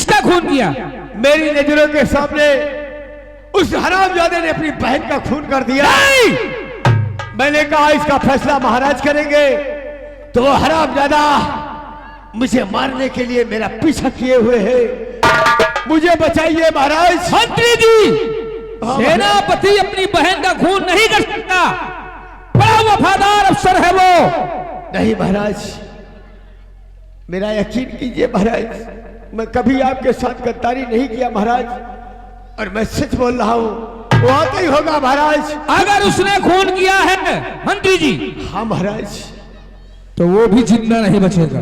किसका खून किया? मेरी नजरों के सामने उस हरामजादे ने अपनी बहन का खून कर दिया। नहीं! मैंने कहा इसका फैसला महाराज करेंगे, तो वो हरामजादा मुझे मारने के लिए मेरा पीछा किए हुए है। मुझे बचाइए महाराज। मंत्री जी, सेनापति अपनी बहन का खून नहीं कर सकता। बड़ा वफादार अफसर है वो। नहीं महाराज, मेरा यकीन कीजिए महाराज, मैं कभी आपके साथ गद्दारी नहीं किया महाराज, और मैं सच बोल रहा हूँ, वो आता ही होगा महाराज। अगर उसने खून किया है मंत्री जी, हाँ महाराज, तो वो भी जिंदा नहीं बचेगा।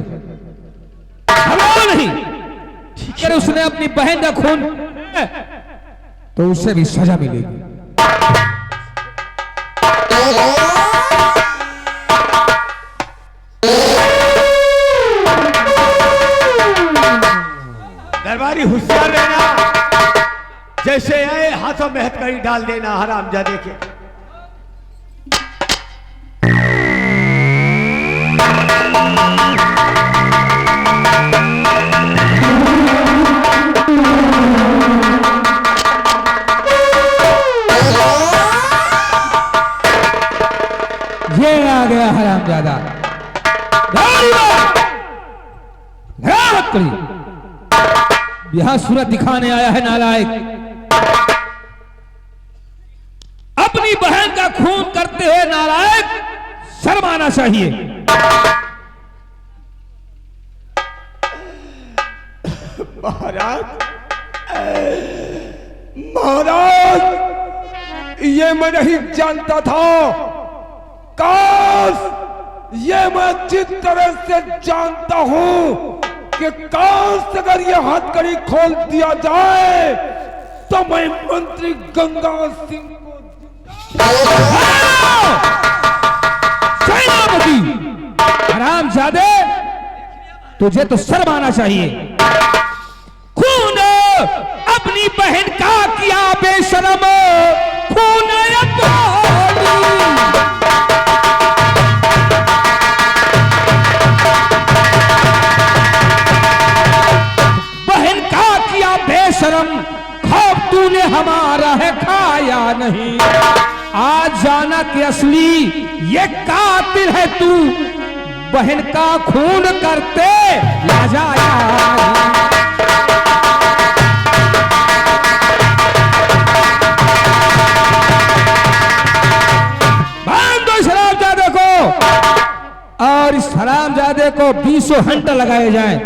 वो नहीं, अगर उसने अपनी बहन का खून तो उसे भी सजा मिलेगी। दरबारी होशियार रहना, जैसे आए हाथों में हथकड़ी डाल देना हरामजादे के। ये आ गया हरामजादा। यहां सूरत दिखाने आया है नालायक। अपनी बहन का खून करते हुए नालायक, शर्म आना चाहिए। महाराज, महाराज, ये मैं नहीं जानता था। काश ये मैं जिस तरह से जानता हूं कि काश अगर ये हथकड़ी खोल दिया जाए तो मैं मंत्री गंगा सिंह को। सेनापति हरामजादे, तुझे तो शर्म आना चाहिए। खून अपनी बहन का किया बेशरम, खून बहन का किया बेशरम, खौफ तूने हमारा है खाया नहीं। आज जाना कि असली ये कातिल है तू, बहन का खून करते लाजाया। और इस हरामजादे को 20 हंटर लगाए जाएं।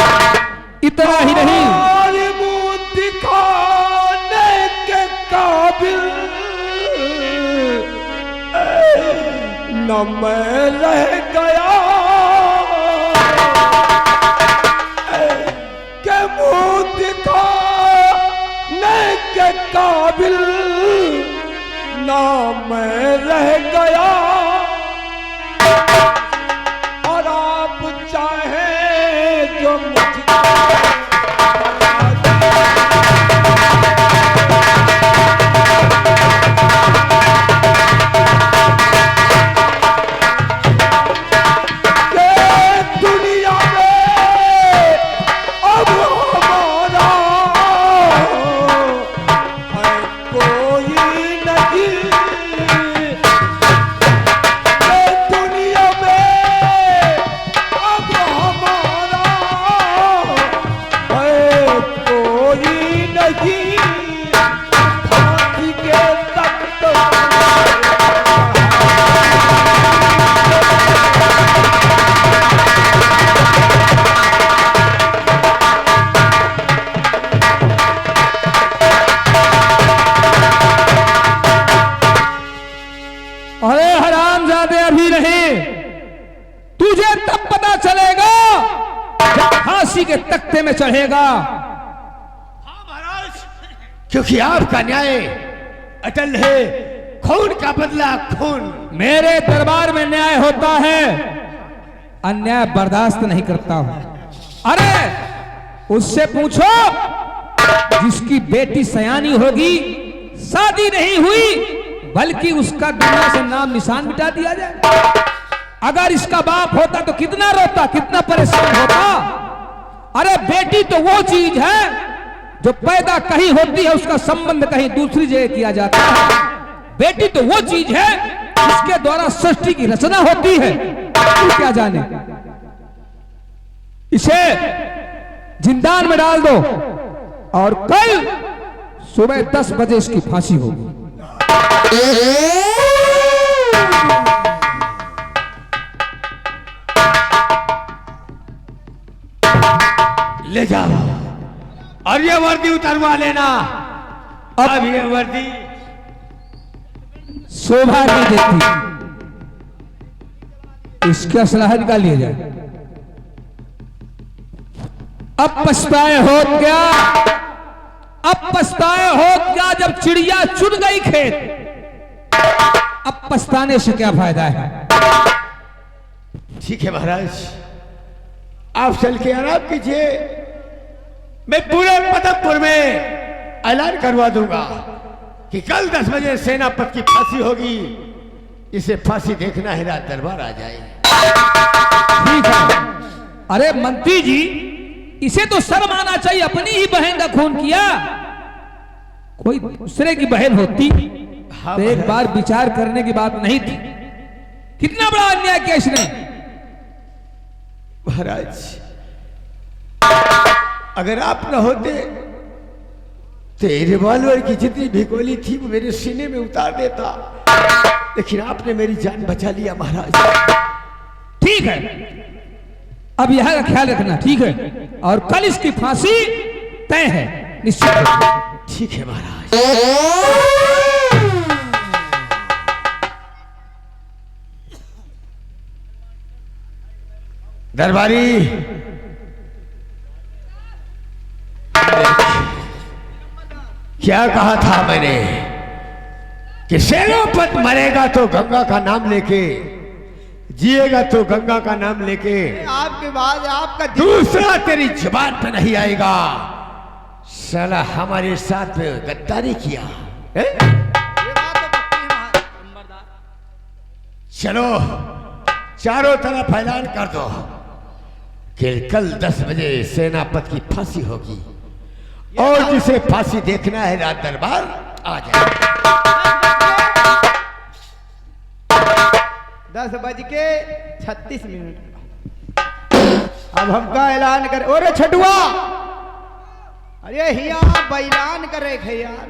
इतना ही नहीं, मुंह दिखाने के काबिल न मैं रह गया के मुंह दिखाने के काबिल न मैं रह गया। जो दुनिया में अब हमारा है कोई नहीं। दुनिया में अब हमारा कोई नहीं। फांसी के तख्त अरे हरामजादे अभी नहीं, तुझे तब पता चलेगा जब फांसी के तख्ते में चढ़ेगा। हाँ महाराज, क्योंकि आपका न्याय अटल है। खून का बदला खून। मेरे दरबार में न्याय होता है, अन्याय बर्दाश्त नहीं करता हूं। अरे उससे पूछो जिसकी बेटी सयानी होगी, शादी नहीं हुई, बल्कि उसका दुनिया से नाम निशान मिटा दिया जाए। अगर इसका बाप होता तो कितना रोता, कितना परेशान होता। अरे बेटी तो वो चीज है जो पैदा कहीं होती है उसका संबंध कहीं दूसरी जगह किया जाता है। बेटी तो वो चीज है जिसके द्वारा सृष्टि की रचना होती है। तू क्या जाने, इसे जिंदान में डाल दो और कल सुबह 10 बजे इसकी फांसी होगी। ले जाओ और ये वर्दी उतरवा लेना। अब ये वर्दी शोभा नहीं देती, इसके असलाह निकाल लिया जाए। अब पछताए हो क्या, अब पछताए हो क्या जब चिड़िया चुन गई खेत। अब पछताने से क्या फायदा है। ठीक है महाराज, आप चल के आराम कीजिए। मैं पूरे पदमपुर में ऐलान करवा दूंगा कि कल 10 बजे सेनापति की फांसी होगी। इसे फांसी देखना है, रात दरबार आ जाए। ठीक है। अरे मंत्री जी, इसे तो शर्म आना चाहिए, अपनी ही बहन का खून किया। कोई दूसरे की बहन होती हाँ, तो एक बार विचार करने की बात नहीं थी। कितना बड़ा अन्याय किया इसने। महाराज, अगर आप न होते तो रिवॉल्वर की जितनी भी गोली थी वो मेरे सीने में उतार देता, लेकिन आपने मेरी जान बचा लिया महाराज। ठीक है, अब यह का ख्याल रखना, ठीक है। और कल इसकी फांसी तय है, निश्चित है। ठीक है महाराज। दरबारी, क्या कहा था मैंने कि सेनापति मरेगा तो गंगा का नाम लेके, जिएगा तो गंगा का नाम लेके। आपके बाद आपका दूसरा तेरी जुबान पे नहीं आएगा। साला हमारे साथ में गद्दारी किया है? ये बात तो पक्की है नंबरदार। चलो चारों तरफ ऐलान कर दो कि कल 10 बजे सेनापति की फांसी होगी और जिसे फांसी देखना है रात दरबार आ जाए। 10:36 अब हमका ऐलान कर। ओरे छटुआ, अरे हिया आप ऐलान करे थे यार,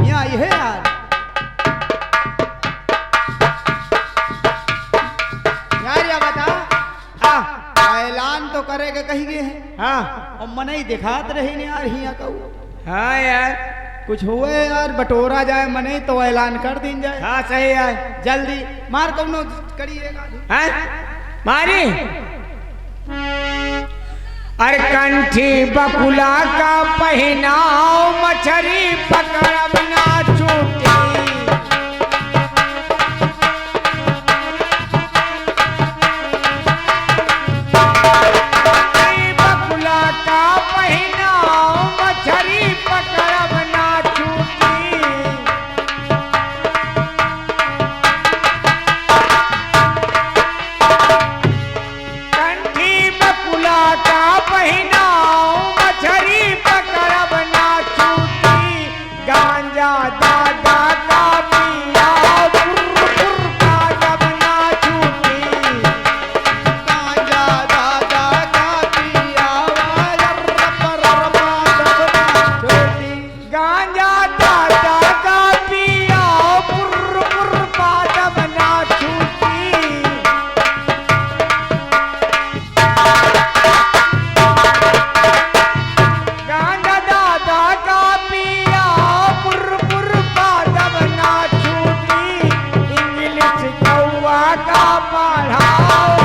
यहाँ ये है यार। यार या बता, हाँ ऐलान तो करेगा कहीं गए हैं। हाँ और मन ही दिखात रही नहीं यार हिया कहू। हाँ यार कुछ हुए यार, बटोरा जाए मने तो ऐलान कर दिन जाए। हाँ सही है, जल्दी मार कौनो करिएगा। मारी अरे कंठी बकुला का पहनाओ, मछरी पकड़ब ना छूटी। बकुला का पहनाओ, मछरी पकड़ब ना छूटी। कंठी बकुला का पहनाओ, मछरी पकड़ब ना छूटी। गांजा दादा का पिया, पुर का जब ना छूटी। गांजा दादा का पिया, छोटी। गांजा दादा का पिया, पुर का जब ना छूटी। गांजा दादा का पिया, पुर का जब ना छूटी। इंग्लिश कौआ का पढ़ाओ,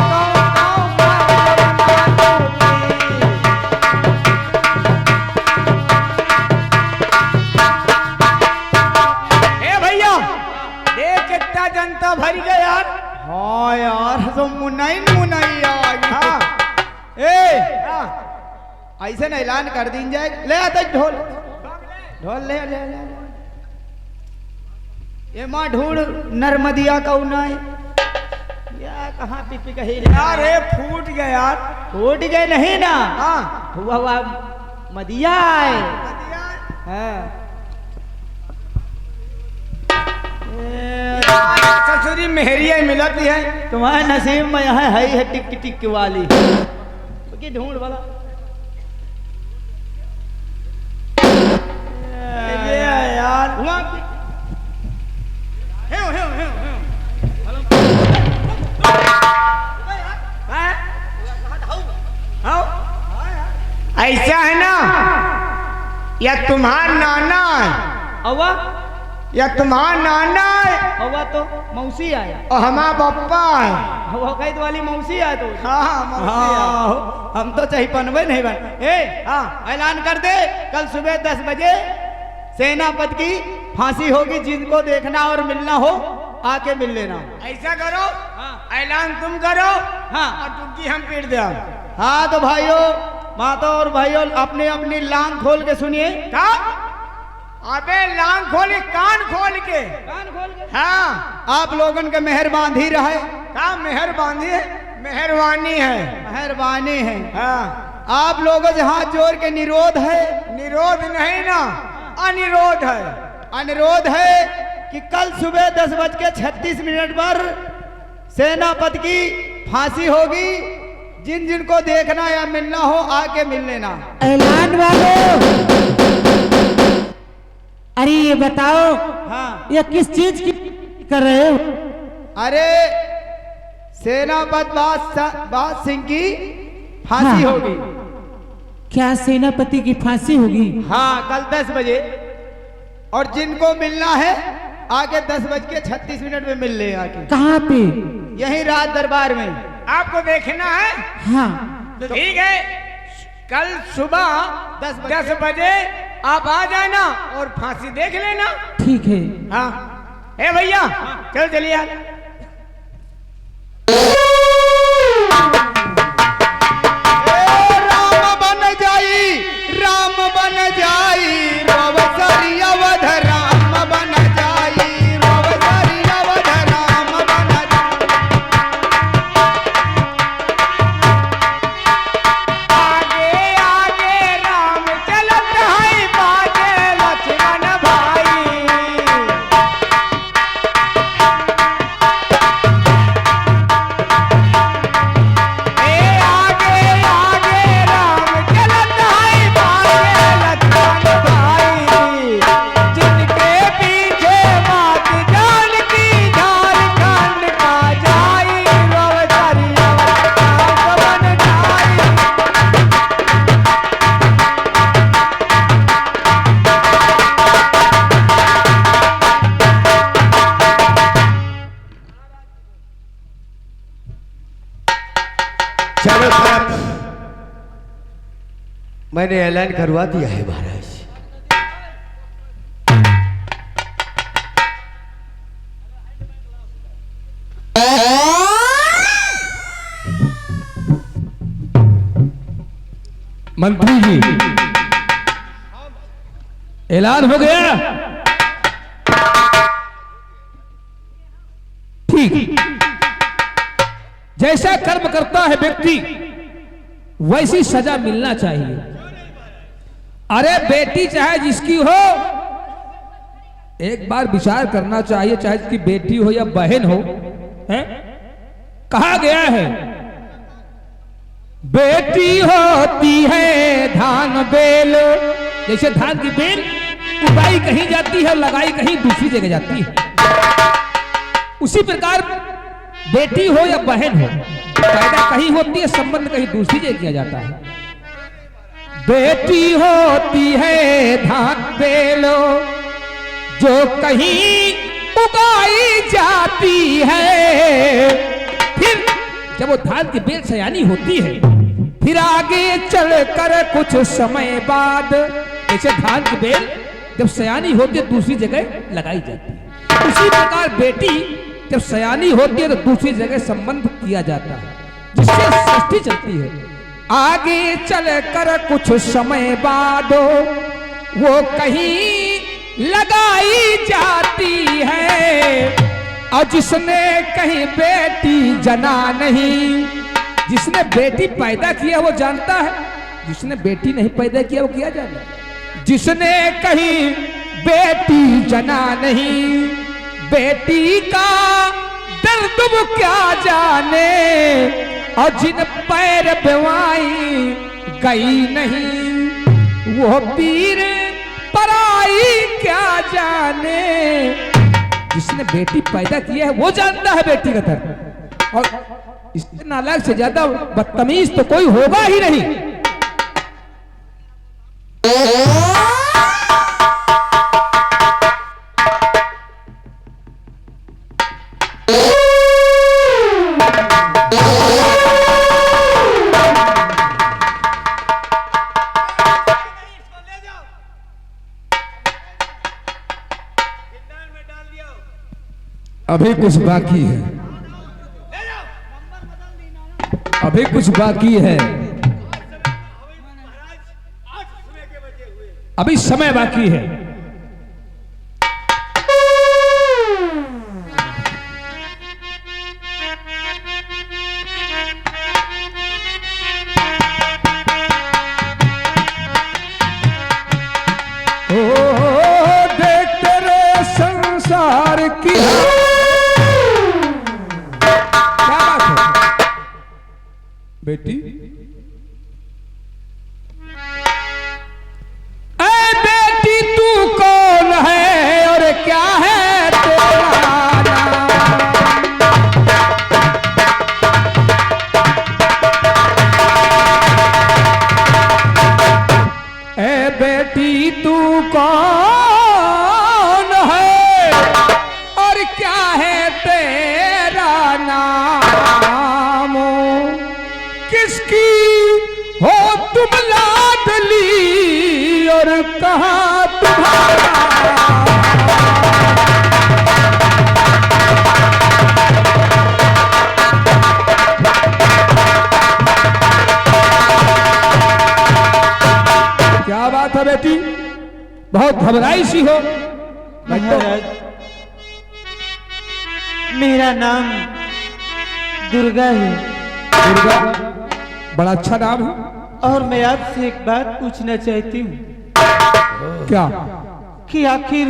कौ का जब ना छूटी। ए भैया देख कितना जनता भर गया यार। हाँ यार तो मुनई यार। हाँ ए ऐसे ना ऐलान कर दिन जाए। ले आता ढोल, ढोल ले ले ले। ये माँ ढूंढ नर्मदिया कौन है या कहाँ पिपी कही यार ये फूट गया यार। टूट गए नहीं ना। हाँ हुआ हुआ मदिया है। हाँ। ससुरी मेहरिया मिलती है। तुम्हारे नसीब में यहाँ है टिक टिक वाली की ढूंढ वाला। यार ऐसा है ना, या तुम्हारा नाना है अवा या तुम्हारा नाना है अवा तो मौसी आया और हमारा पप्पा है। वो कैद वाली मौसी आया तो हाँ मौसी है। हम तो चाहे बनवे नहीं बन। हाँ ऐलान कर दे, कल सुबह 10 बजे सेनापति की फांसी होगी। जिनको देखना और मिलना हो आके मिल लेना। ऐसा करो, ऐलान तुम करो हाँ और डुबकी हम पीट दे। हाँ तो भाइयों माता और भाइयों अपनी अपनी लांग खोल के सुनिए। क्या? अबे लांग खोली, कान खोल के। हाँ आप लोगन के मेहरबान ही रहे। क्या मेहरबानी है? मेहरबानी है, मेहरबानी है। हाँ। आप लोगों से हाथ जोड़ के निरोध है, निरोध नहीं ना, अनिरोध है। अनुरोध है कि कल सुबह 10:36 पर सेनापति की फांसी होगी। जिन जिनको देखना या मिलना हो आके मिल लेना। ऐलान वालों, अरे ये बताओ हाँ ये किस चीज की कर रहे हो? अरे सेनापति बाद सिंह की फांसी हाँ। होगी। क्या सेनापति की फांसी होगी? हाँ कल 10 बजे। और जिनको मिलना है आगे 10:36 में मिल ले आके। कहाँ पे? यही राज दरबार में। आपको देखना है हाँ तो ठीक है, कल सुबह 10 बजे आप आ जाना और फांसी देख लेना। ठीक है। हाँ ए भैया चल चलिए। राम बन जाई, राम बन जाई, रोवसरी अवध राम बन जाई, रोवसरी अवध राम बन जाई। आगे आगे राम चलत है, बाजे लक्ष्मण भाई। चारों तरफ मैंने ऐलान करवा दिया है महाराज। मंत्री जी ऐलान हो गया। ठीक, जैसा कर्म करता है व्यक्ति वैसी सजा मिलना चाहिए। अरे बेटी चाहे जिसकी हो, एक बार विचार करना चाहिए, चाहे उसकी बेटी हो या बहन हो। हैं? कहा गया है बेटी होती है धान बेल। जैसे धान की बेल उगाई कहीं जाती है, लगाई कहीं दूसरी जगह जाती है, उसी प्रकार बेटी हो या बहन हो, पैदा कहीं होती है, संबंध कहीं दूसरी जगह किया जाता है। बेटी होती है धान बेलो जो कहीं उगाई जाती है। फिर जब वो धान की बेल सयानी होती है, फिर आगे चलकर कुछ समय बाद, जैसे धान की बेल जब सयानी होती है दूसरी जगह लगाई जाती है, उसी प्रकार बेटी जब सयानी होती है तो दूसरी जगह संबंध किया जाता है, जिससे सृष्टि चलती है। आगे चलकर कुछ समय बाद वो कहीं लगाई जाती है। और जिसने कहीं बेटी जना नहीं, जिसने बेटी पैदा किया वो जानता है जिसने बेटी नहीं पैदा किया वो किया जाने। जिसने कहीं बेटी जना नहीं, बेटी का दर्द वो क्या जाने, और जिन पैर बेवाई गई नहीं वो पीर पराई क्या जाने। जिसने बेटी पैदा किया है वो जानता है बेटी का दर्द, और इससे नालायक से ज्यादा बदतमीज तो कोई होगा ही नहीं। अभी कुछ बाकी है, अभी कुछ बाकी है, अभी समय बाकी है। ओ देख तेरे संसार की बेटी, ऐ बेटी तू कौन है और क्या है तेरा नाम? ऐ बेटी तू कौन है और क्या है तेरा नाम? किसकी हो तुम लाडली और कहाँ तुम्हारा? क्या बात है बेटी, बहुत घबराई सी हो। महाराज, मेरा नाम दुर्गा है। दुर्गा, बड़ा अच्छा नाम है। और मैं आपसे एक बात पूछना चाहती हूँ क्या? कि आखिर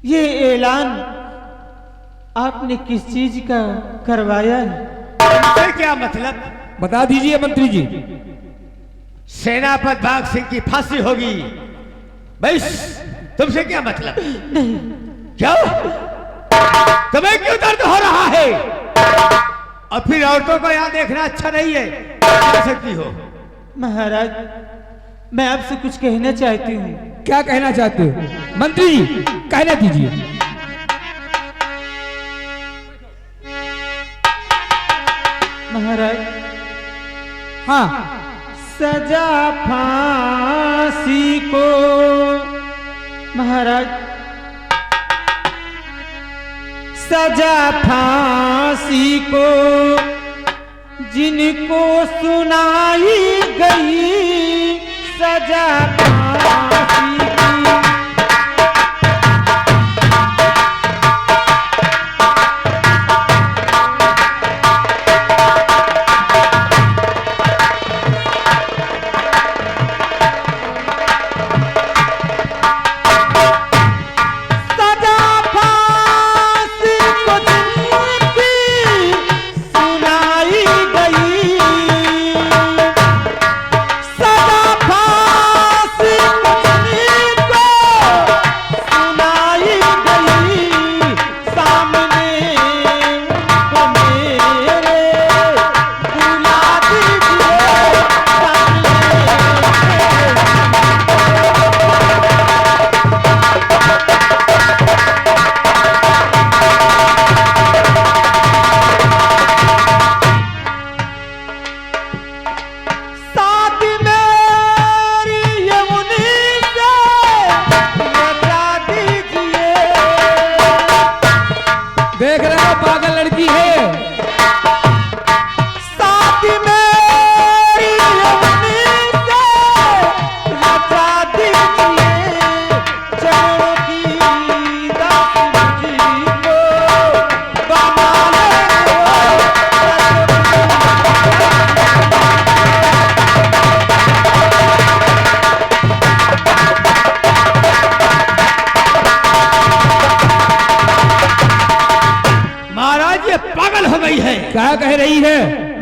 ये ऐलान आपने किस चीज का करवाया है? तुमसे क्या मतलब? बता दीजिए मंत्री जी। सेनापति भाग सिंह की फांसी होगी, बस तुमसे क्या मतलब? क्या तुम्हें क्यों दर्द हो रहा है? और फिर औरतों को यहाँ देखना अच्छा नहीं है, क्या सकती हो? महाराज, मैं आपसे कुछ कहना चाहती हूँ। क्या कहना चाहते हो मंत्री जी, कहने दीजिए। महाराज, हाँ, सजा फांसी को। महाराज, सजा फांसी को जिनको सुनाई गई, सजा फांसी की।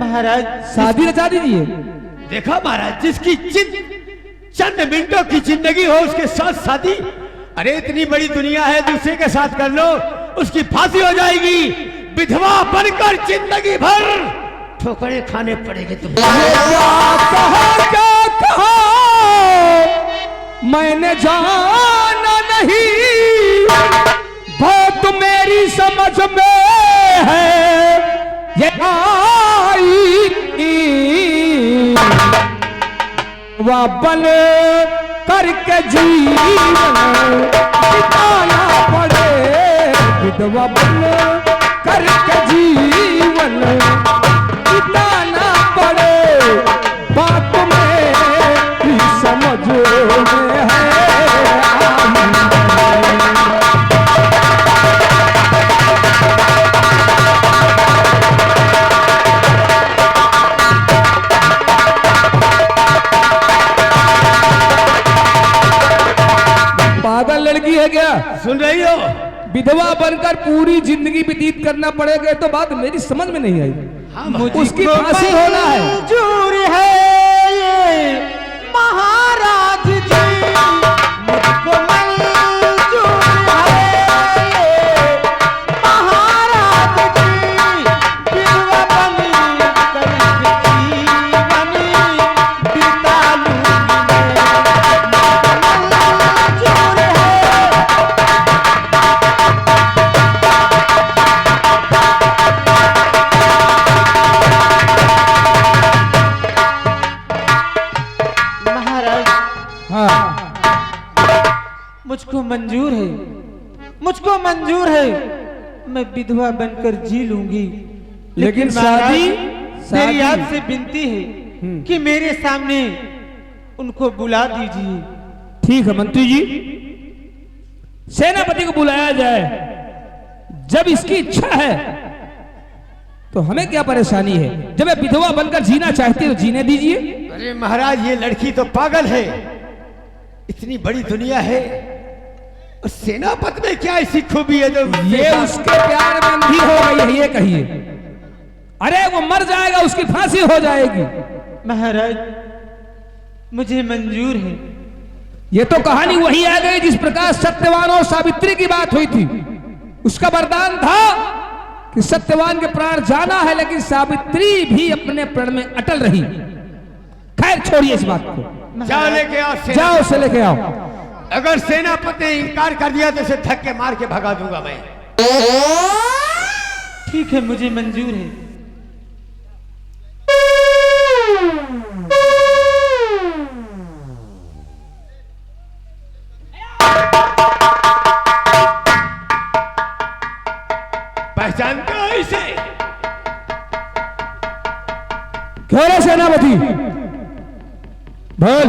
महाराज शादी रचा दीजिए। देखा महाराज, जिसकी चंद मिनटों की जिंदगी हो उसके साथ शादी। अरे इतनी बड़ी दुनिया है, दूसरे के साथ कर लो, उसकी फांसी हो जाएगी। विधवा बनकर जिंदगी भर ठोकरे खाने पड़ेंगे तुम्हें। क्या कहा मैंने जाना नहीं, बात मेरी समझ में है ये आई। वह बन करके जीवन बिताना पड़े, विधवा बन करके जीवन बिताना पड़े, बात मेरी समझ में है। पागल लड़की है क्या? सुन रही हो? विधवा बनकर पूरी जिंदगी व्यतीत करना पड़ेगा, तो बात मेरी समझ में नहीं आई। उसकी फांसी होना है। मंजूर है ये महाराज जी, मुझको मंजूर है ये महाराज जी, विधवा बनी करके जीवन बिता लूंगी मैं, मंजूर है। मुझको मंजूर है, मुझको मंजूर है, मैं विधवा बनकर जी लूंगी। लेकिन महाराज, शादी मेरी आपसे विनती है कि मेरे सामने उनको बुला दीजिए। ठीक है मंत्री जी, सेनापति को बुलाया जाए। जब इसकी इच्छा है तो हमें क्या परेशानी है? जब वह विधवा बनकर जीना चाहती है तो जीने दीजिए। अरे महाराज, ये लड़की तो पागल है। इतनी बड़ी दुनिया है, और सेनापति में क्या ऐसी खूबी है जो ये उसके प्यार में अंधी हो गई है, ये कहिए। अरे वो मर जाएगा, उसकी फांसी हो जाएगी। महाराज, मुझे मंजूर है। ये तो कहानी वही आ गई जिस प्रकार सत्यवान और सावित्री की बात हुई थी। उसका वरदान था कि सत्यवान के प्राण जाना है, लेकिन सावित्री भी अपने प्रण में अटल रही। खैर छोड़िए इस बात को, जाओ लेके आओ, जाओ उसे लेके आओ। अगर सेनापति ने इंकार कर दिया तो इसे धक्के मार के भगा दूंगा मैं। ठीक है, मुझे मंजूर है। पहचानते हो इसे? क्यों रे सेनापति, बोल,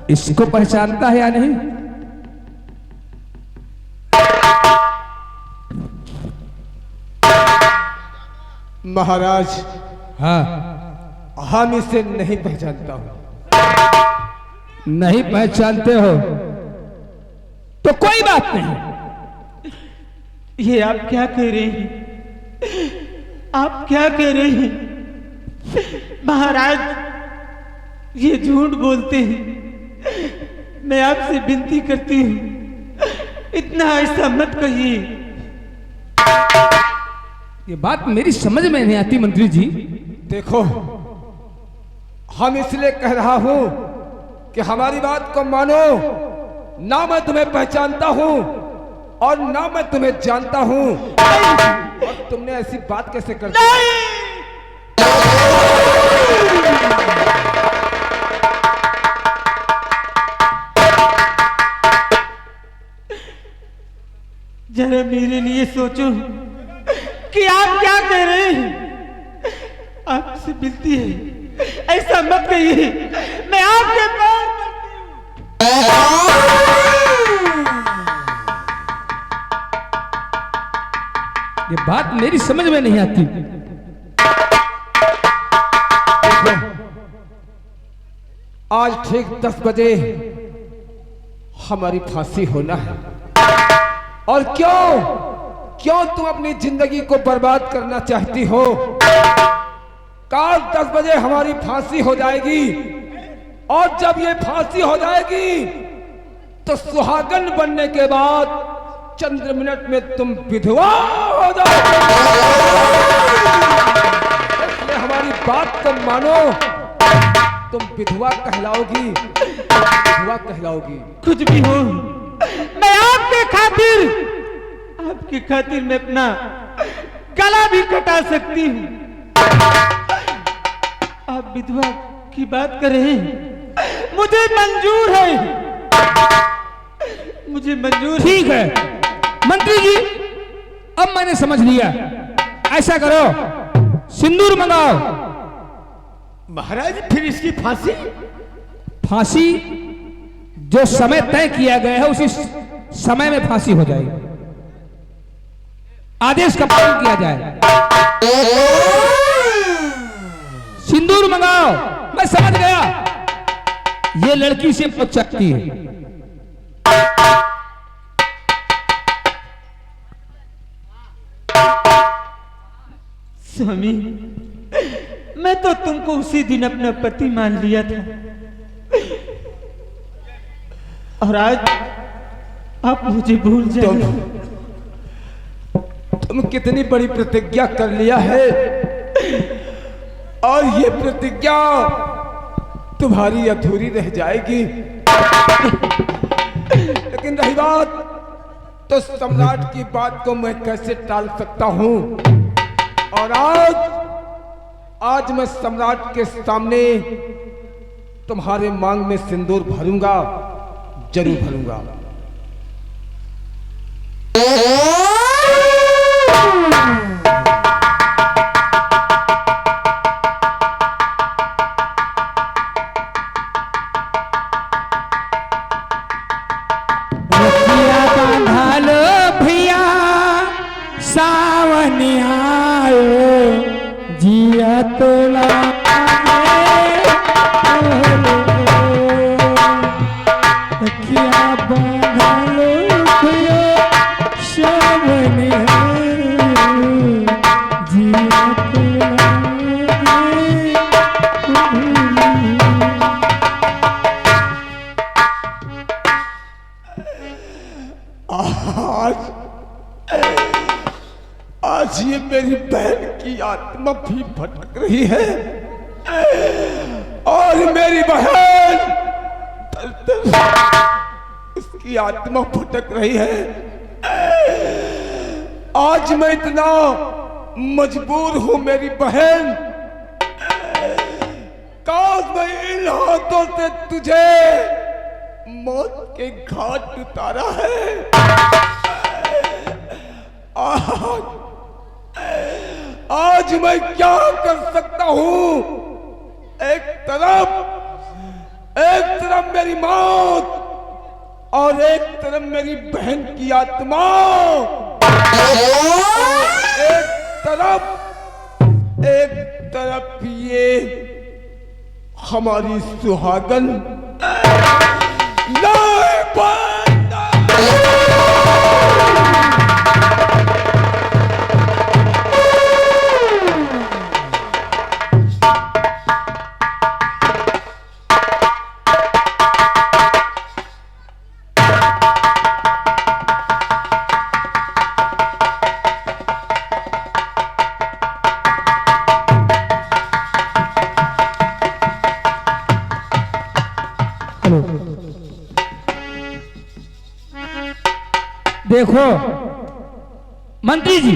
इसको पहचानता है या नहीं? महाराज, हाँ, हम इसे नहीं पहचानता हूं। नहीं पहचानते हो तो कोई बात नहीं। ये आप क्या कह रहे हैं? आप क्या कह रहे हैं? महाराज, ये झूठ बोलते हैं। मैं आपसे विनती करती हूँ, इतना ऐसा मत कहिए। ये बात मेरी समझ में नहीं आती मंत्री जी। देखो, हम इसलिए कह रहा हूं कि हमारी बात को मानो। ना मैं तुम्हें पहचानता हूं और ना मैं तुम्हें जानता हूं, और तुमने ऐसी बात कैसे कर दी? जरा मेरे लिए सोचो कि आप क्या कह रहे हैं। आपसे विनती है, ऐसा मत कहिए। मैं आपके पैर पड़ती हूं। ये बात मेरी समझ में नहीं आती। आज ठीक 10 बजे हमारी फांसी होना है। और क्यों तुम अपनी जिंदगी को बर्बाद करना चाहती हो? काल 10 बजे हमारी फांसी हो जाएगी, और जब ये फांसी हो जाएगी तो सुहागन बनने के बाद चंद मिनट में तुम विधवा हो जाओगे। इसलिए हमारी बात को मानो, तुम विधवा कहलाओगी, विधवा कहलाओगी। कुछ भी हो, मैं आपके खातिर मैं अपना गला भी कटा सकती हूँ। आप विधवा की बात कर रहे हैं, मुझे मंजूर है, मुझे मंजूर। ठीक है मंत्री जी, अब मैंने समझ लिया। ऐसा करो, सिंदूर मंगाओ। महाराज फिर इसकी फांसी? फांसी जो समय तय किया गया है उसी समय में फांसी हो जाएगी। आदेश का पालन किया जाए। सिंदूर मंगाओ। मैं समझ गया, ये लड़की से पूछ सकती है। स्वामी, मैं तो तुमको उसी दिन अपना पति मान लिया था, और आज आप मुझे भूल जाओ। तुम कितनी बड़ी प्रतिज्ञा कर लिया है, और ये प्रतिज्ञा तुम्हारी अधूरी रह जाएगी। लेकिन रही बात, तो सम्राट की बात को मैं कैसे टाल सकता हूं। और आज मैं सम्राट के सामने तुम्हारे मांग में सिंदूर भरूंगा, जरूर भरूंगा। सावन आयो जिया तोला क्या बांधलो भैया सावन जिया तोला। आज ये मेरी बहन की आत्मा भी भटक रही है, और मेरी बहन उसकी आत्मा भटक रही है। आज मैं इतना मजबूर हूं मेरी बहन, काश मैं इन हाथों से तुझे मौत के घाट उतारा है। आज मैं क्या कर सकता हूं? एक तरफ मेरी मौत, और एक तरफ मेरी बहन की आत्मा, एक तरफ ये हमारी सुहागन। देखो मंत्री जी,